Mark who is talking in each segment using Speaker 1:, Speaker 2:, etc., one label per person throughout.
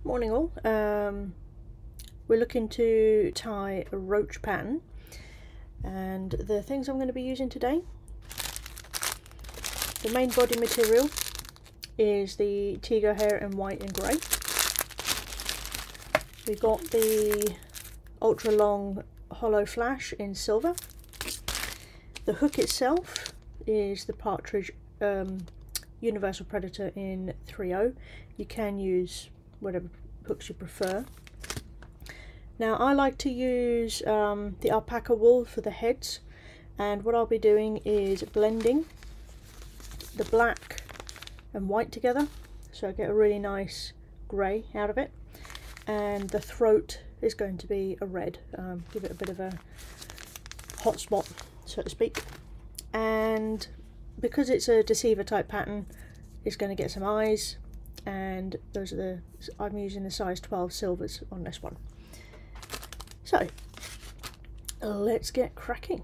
Speaker 1: Morning all. We're looking to tie a roach pattern, and the things I'm going to be using today, the main body material is the Tego hair in white and grey. We've got the ultra long hollow flash in silver. The hook itself is the Partridge Universal Predator in 3.0. You can use whatever hooks you prefer. Now I like to use the alpaca wool for the heads, and what I'll be doing is blending the black and white together so I get a really nice grey out of it, and the throat is going to be a red, give it a bit of a hot spot so to speak, and because it's a deceiver type pattern it's going to get some eyes, and those are I'm using the size 12 silvers on this one. So let's get cracking.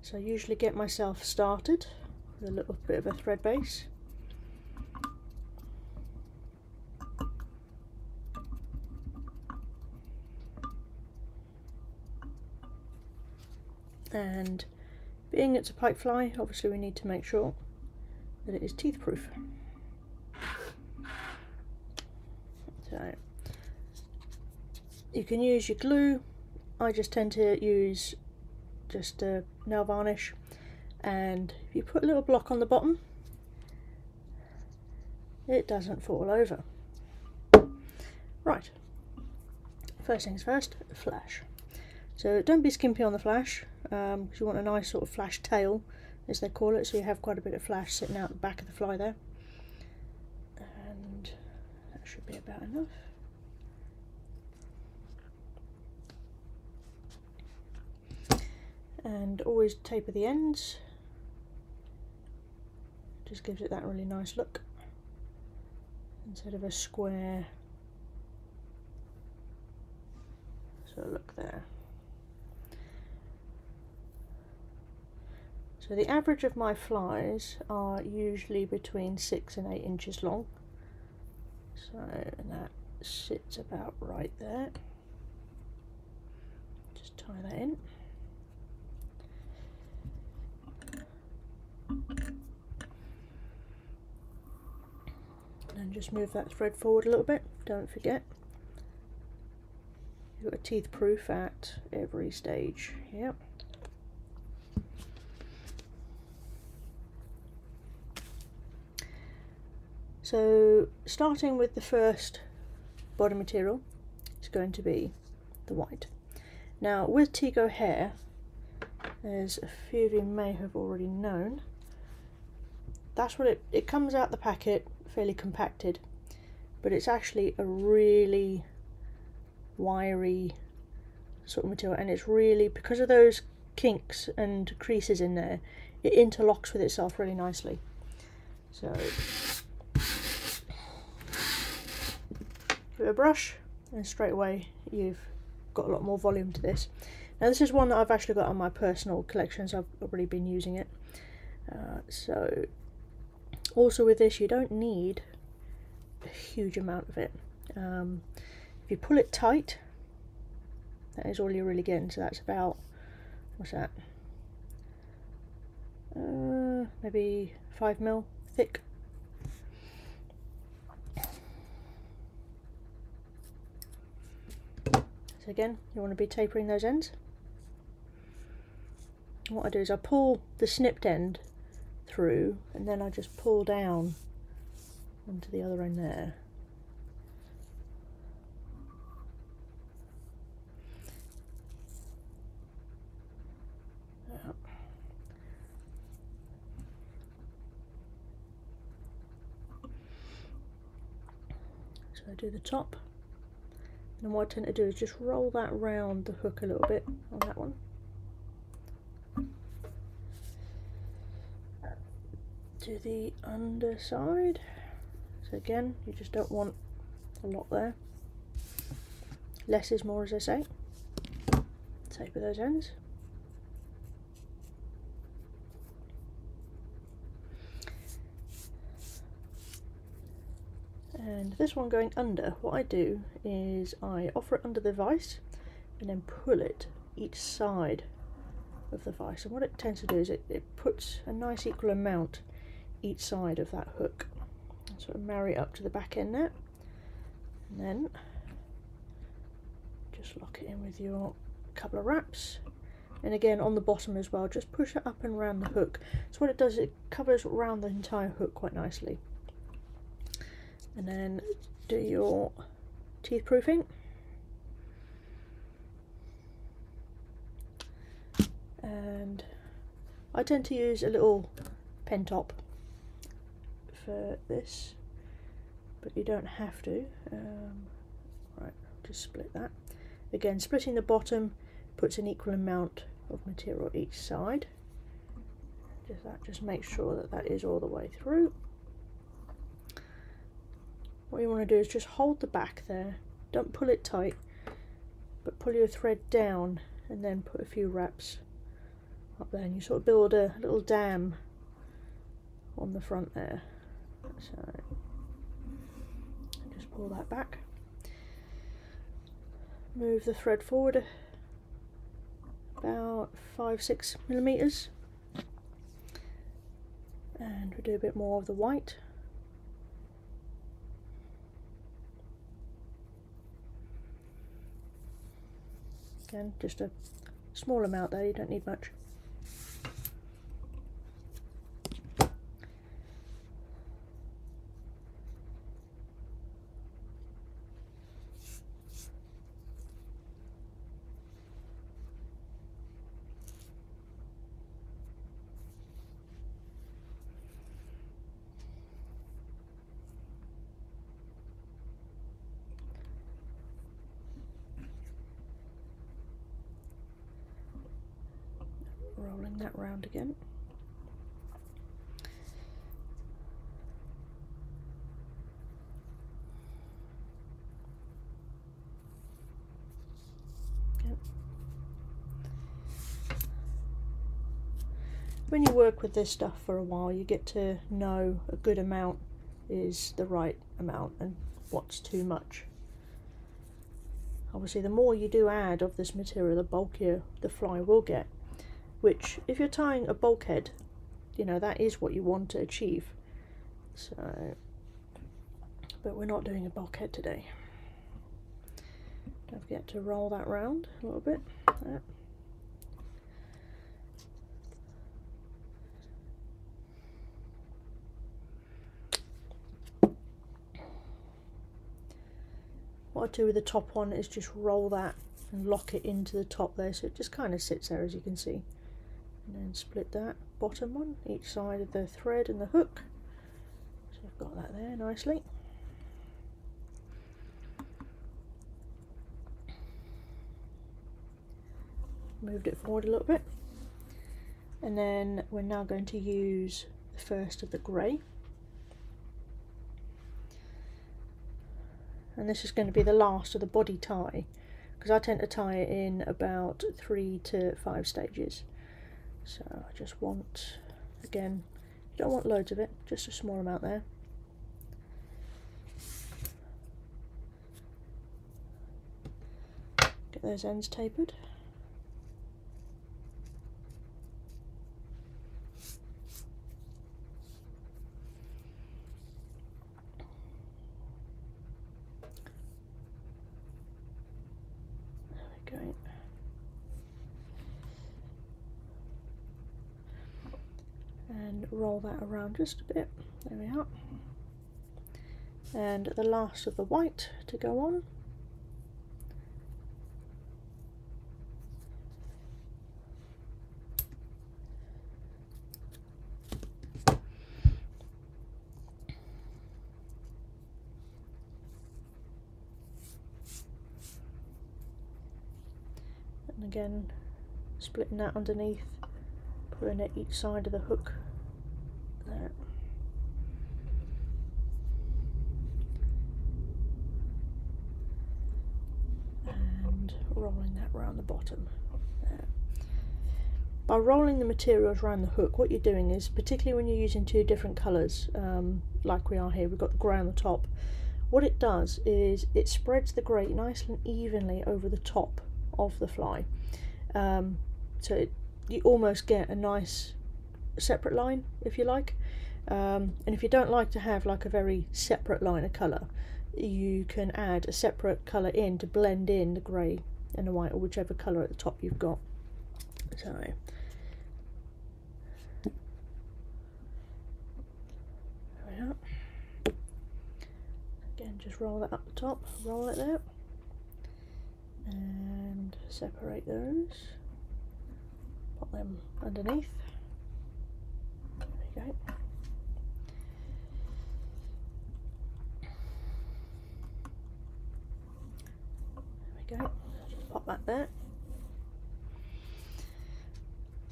Speaker 1: So I usually get myself started with a little bit of a thread base. And being it's a pipe fly, obviously we need to make sure that it is teeth proof. So you can use your glue. I just tend to use just a nail varnish, and if you put a little block on the bottom it doesn't fall over. Right, first things first, the flash. So don't be skimpy on the flash, because you want a nice sort of flash tail as they call it, so you have quite a bit of flash sitting out the back of the fly there, and that should be about enough. And always taper the ends, just gives it that really nice look instead of a square sort of look there. So the average of my flies are usually between 6 and 8 inches long, so that sits about right there. Just tie that in. And just move that thread forward a little bit, don't forget. You've got a teeth proof at every stage, yep. So starting with the first body material is going to be the white. Now with Tego hair, as a few of you may have already known, that's what it comes out the packet fairly compacted, but it's actually a really wiry sort of material, and it's really, because of those kinks and creases in there, it interlocks with itself really nicely. So with a brush, and straight away you've got a lot more volume to this. Now this is one that I've actually got on my personal collection, so I've already been using it. So also with this you don't need a huge amount of it. If you pull it tight, that is all you're really getting, so that's about, what's that, maybe 5 mil thick. So again, you want to be tapering those ends. And what I do is I pull the snipped end through, and then I just pull down onto the other end there. So I do the top. And what I tend to do is just roll that round the hook a little bit on that one. To the underside. So again, you just don't want a lot there. Less is more, as I say. Taper those ends. And this one going under, what I do is I offer it under the vise and then pull it each side of the vise, and what it tends to do is it puts a nice equal amount each side of that hook. Sort of marry it up to the back end there, and then just lock it in with your couple of wraps, and again on the bottom as well, just push it up and around the hook. So what it does is it covers around the entire hook quite nicely. And then do your teeth proofing. And I tend to use a little pen top for this, but you don't have to. Right, just split that. Again, splitting the bottom puts an equal amount of material each side. Just make sure that that is all the way through. What you want to do is just hold the back there, don't pull it tight, but pull your thread down and then put a few wraps up there, and you sort of build a little dam on the front there. So just pull that back, move the thread forward about 5-6 millimeters, and we'll do a bit more of the white. Again, just a small amount there, you don't need much. Rolling that round again. Okay. When you work with this stuff for a while, you get to know a good amount is the right amount and what's too much. Obviously, the more you do add of this material, the bulkier the fly will get. Which, if you're tying a bulkhead, you know, that is what you want to achieve. So, but we're not doing a bulkhead today. Don't forget to roll that round a little bit. There. What I do with the top one is just roll that and lock it into the top there, so it just kind of sits there, as you can see. And then split that bottom one, each side of the thread and the hook. So I've got that there nicely. Moved it forward a little bit. And then we're now going to use the first of the grey. And this is going to be the last of the body tie, because I tend to tie it in about 3 to 5 stages. So I just want, again, you don't want loads of it, just a small amount there. Get those ends tapered. There we go. And roll that around just a bit. There we are. And the last of the white to go on. And again, splitting that underneath, putting it each side of the hook there. And rolling that around the bottom there. By rolling the materials around the hook, what you're doing is, particularly when you're using 2 different colours, like we are here, we've got the grey on the top, what it does is it spreads the grey nice and evenly over the top of the fly, so you almost get a nice separate line, if you like. And if you don't like to have like a very separate line of colour, you can add a separate colour in to blend in the grey and the white, or whichever colour at the top you've got. So there we are. Again, just roll that up the top, roll it there, and separate those, put them underneath. There we go. There we go, just pop that there.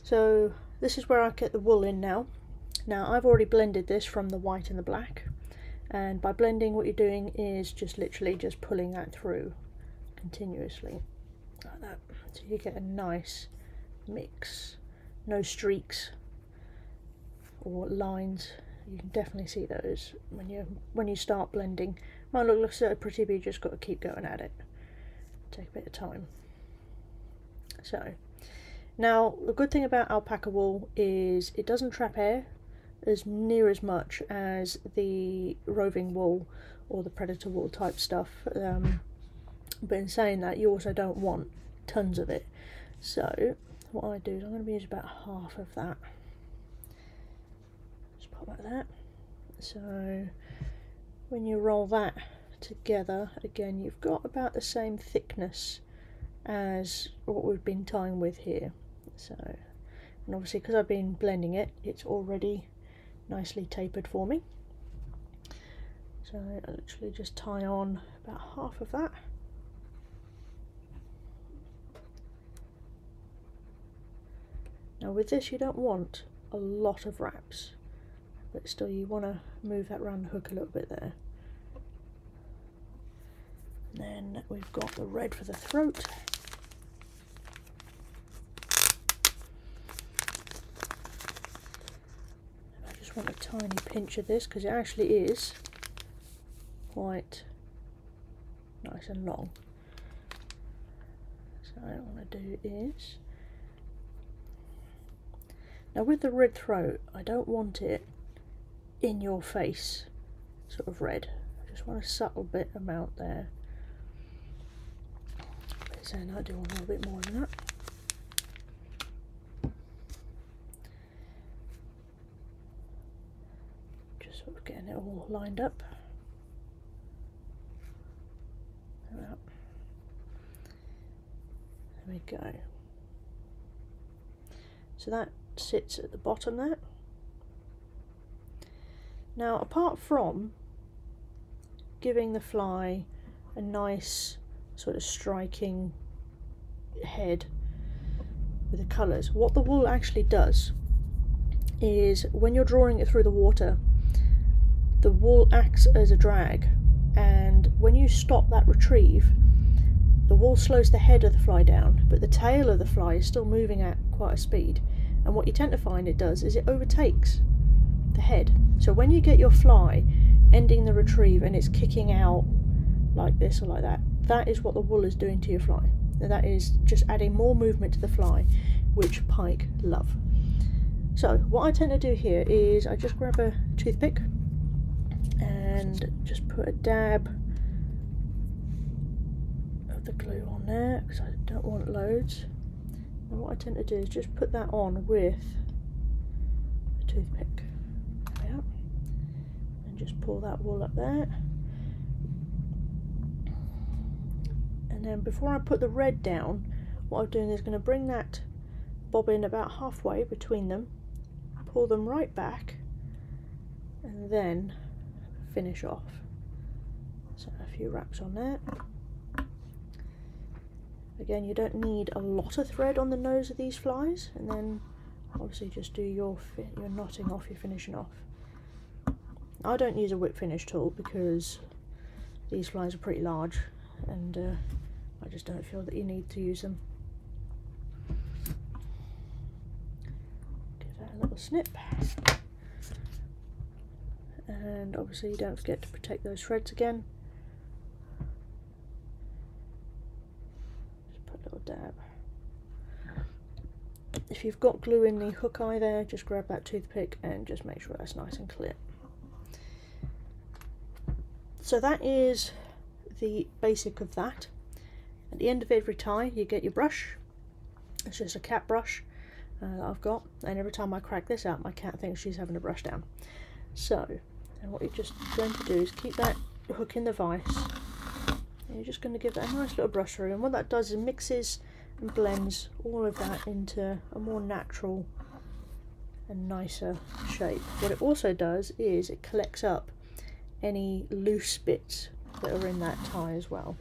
Speaker 1: So this is where I get the wool in now. Now I've already blended this from the white and the black, and by blending what you're doing is just literally just pulling that through continuously like that, so you get a nice mix, no streaks or lines. You can definitely see those when you start blending. Might look so pretty, but you just got to keep going at it. Take a bit of time. So now the good thing about alpaca wool is it doesn't trap air as near as much as the roving wool or the predator wool type stuff, but in saying that, you also don't want tons of it. So what I do is I'm going to use about half of that. Just pop like that. So when you roll that together, again, you've got about the same thickness as what we've been tying with here. So, and obviously because I've been blending it, it's already nicely tapered for me. So I literally just tie on about half of that. Now with this, you don't want a lot of wraps, but still you want to move that around the hook a little bit there. And then we've got the red for the throat. I just want a tiny pinch of this because it actually is quite nice and long. So what I want to do is, now with the red throat, I don't want it in your face sort of red. I just want a subtle bit amount there. So now I do want a little bit more than that. Just sort of getting it all lined up. There we go. So that sits at the bottom there. Now, apart from giving the fly a nice sort of striking head with the colours, what the wool actually does is when you're drawing it through the water, the wool acts as a drag, and when you stop that retrieve, the wool slows the head of the fly down, but the tail of the fly is still moving at quite a speed, and what you tend to find it does is it overtakes the head. So when you get your fly ending the retrieve and it's kicking out like this or like that, that is what the wool is doing to your fly. And that is just adding more movement to the fly, which pike love. So what I tend to do here is I just grab a toothpick and just put a dab of the glue on there because I don't want loads. And what I tend to do is just put that on with a toothpick. There we are. And just pull that wool up there. And then before I put the red down, what I'm doing is going to bring that bobbin about halfway between them, pull them right back, and then finish off. So a few wraps on there. Again, you don't need a lot of thread on the nose of these flies, and then obviously just do your knotting off, your finishing off. I don't use a whip finish tool because these flies are pretty large, and I just don't feel that you need to use them. Give that a little snip. And obviously you don't forget to protect those threads again. if you've got glue in the hook eye there, just grab that toothpick and just make sure that's nice and clear. So that is the basic of that. At the end of every tie you get your brush. It's just a cat brush that I've got, and every time I crack this out my cat thinks she's having a brush down. So, and what you're just going to do is keep that hook in the vise, and you're just going to give that a nice little brush through, and what that does is mixes and blends all of that into a more natural and nicer shape. What it also does is it collects up any loose bits that are in that tie as well.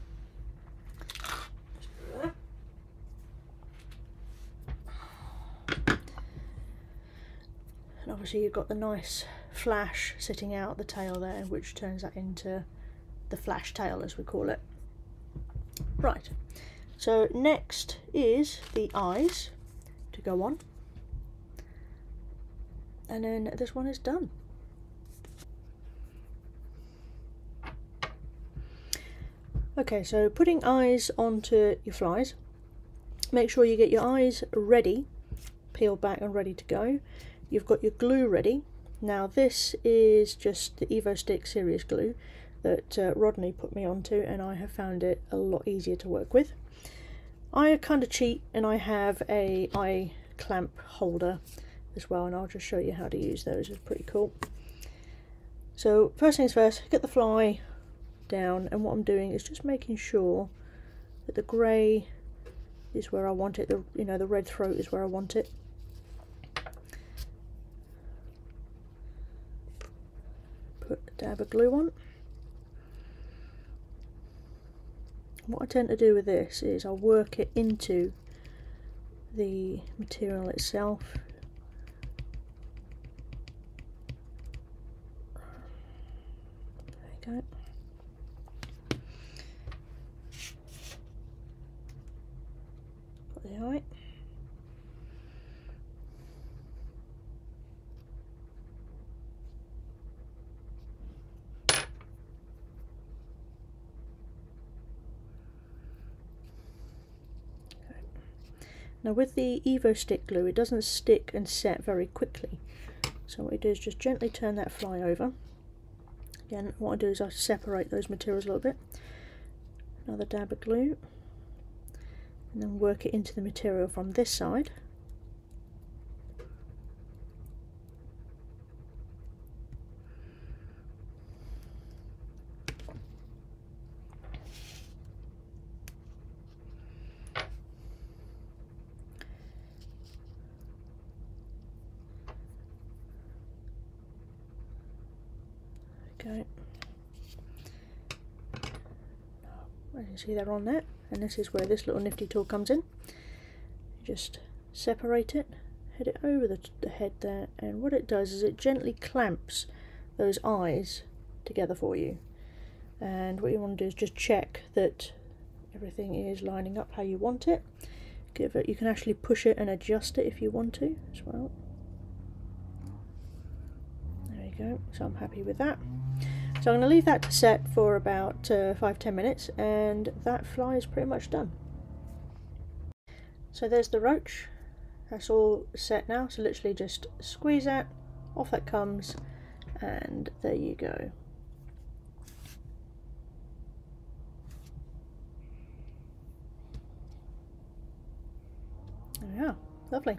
Speaker 1: And obviously you've got the nice flash sitting out the tail there, which turns that into the flash tail as we call it. Right, so next is the eyes to go on, and then this one is done. Okay, so putting eyes onto your flies, make sure you get your eyes ready, peeled back and ready to go. You've got your glue ready. Now this is just the Evo Stick Serious Glue that Rodney put me onto, and I have found it a lot easier to work with. I kind of cheat and I have a eye clamp holder as well, and I'll just show you how to use those. It's pretty cool. So first things first, get the fly down, and what I'm doing is just making sure that the grey is where I want it, the red throat is where I want it. Put a dab of glue on. What I tend to do with this is I'll work it into the material itself. There you go. Got the eye. Now with the Evo Stick glue, it doesn't stick and set very quickly. So what you do is just gently turn that fly over. Again, what I do is I separate those materials a little bit. Another dab of glue. And then work it into the material from this side. Okay. As you see, they're on there, and this is where this little nifty tool comes in. You just separate it, head it over the head there, and what it does is it gently clamps those eyes together for you. And what you want to do is just check that everything is lining up how you want it. You can actually push it and adjust it if you want to as well. There you go, so I'm happy with that. So I'm going to leave that to set for about 5-10 minutes, and that fly is pretty much done. So there's the roach. That's all set now, so literally just squeeze that, off that comes, and there you go. There we are, lovely.